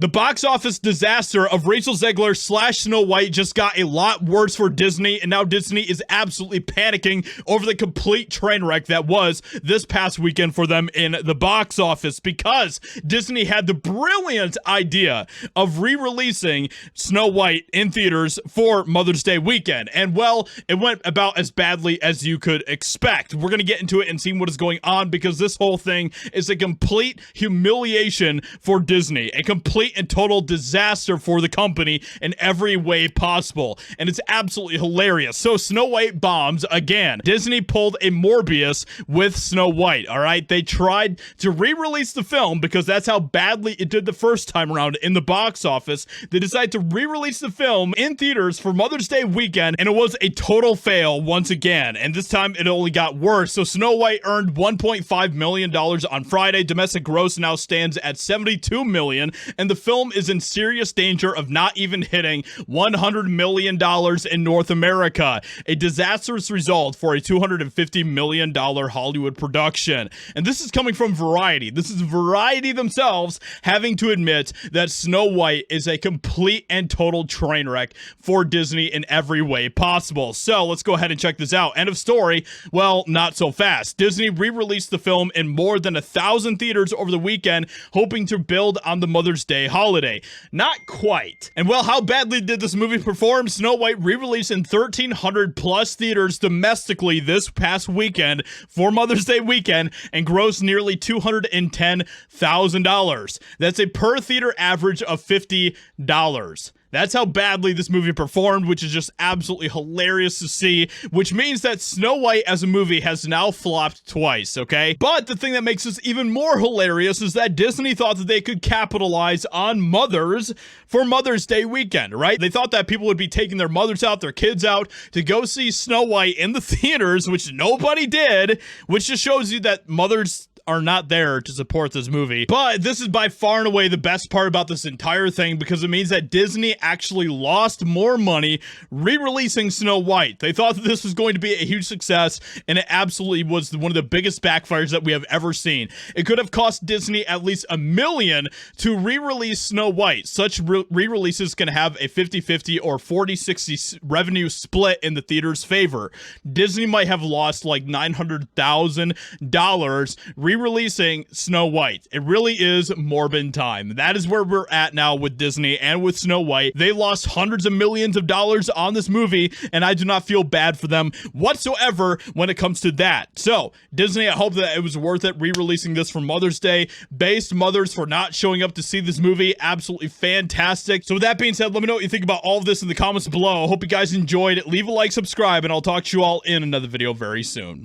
The box office disaster of Rachel Zegler / Snow White just got a lot worse for Disney, and now Disney is absolutely panicking over the complete train wreck that was this past weekend for them in the box office, because Disney had the brilliant idea of re-releasing Snow White in theaters for Mother's Day weekend. And well, it went about as badly as you could expect. We're going to get into it and see what is going on, because this whole thing is a complete humiliation for Disney, a complete and total disaster for the company in every way possible, and it's absolutely hilarious. So Snow White bombs again. Disney pulled a Morbius with Snow White. All right, they tried to re-release the film because that's how badly it did the first time around in the box office. They decided to re-release the film in theaters for Mother's Day weekend, and it was a total fail once again, and this time it only got worse. So Snow White earned $1.5 million on Friday. Domestic gross now stands at $72 million, and the film is in serious danger of not even hitting $100 million in North America, a disastrous result for a $250 million Hollywood production. And this is coming from Variety. This is Variety themselves having to admit that Snow White is a complete and total train wreck for Disney in every way possible. So let's go ahead and check this out. End of story. Well, not so fast. Disney re-released the film in more than 1,000 theaters over the weekend, hoping to build on the Mother's Day holiday. Not quite. And well, how badly did this movie perform? Snow White re-released in 1,300 plus theaters domestically this past weekend for Mother's Day weekend and grossed nearly $210,000. That's a per theater average of $50. That's how badly this movie performed, which is just absolutely hilarious to see, which means that Snow White as a movie has now flopped twice, okay? But the thing that makes this even more hilarious is that Disney thought that they could capitalize on mothers for Mother's Day weekend, right? They thought that people would be taking their mothers out, their kids out to go see Snow White in the theaters, which nobody did, which just shows you that mothers are not there to support this movie. But this is by far and away the best part about this entire thing, because it means that Disney actually lost more money re-releasing Snow White. They thought that this was going to be a huge success, and it absolutely was one of the biggest backfires that we have ever seen. It could have cost Disney at least $1 million to re-release Snow White. Such re-releases can have a 50-50 or 40-60 revenue split in the theater's favor. Disney might have lost like $900,000 re-releasing Snow White. It really is Morbin time. That is where we're at now with Disney and with Snow White. They lost hundreds of millions of dollars on this movie, and I do not feel bad for them whatsoever when it comes to that. So, Disney, I hope that it was worth it re-releasing this for Mother's Day. Based mothers for not showing up to see this movie. Absolutely fantastic. So with that being said, let me know what you think about all of this in the comments below. I hope you guys enjoyed. Leave a like, subscribe, and I'll talk to you all in another video very soon.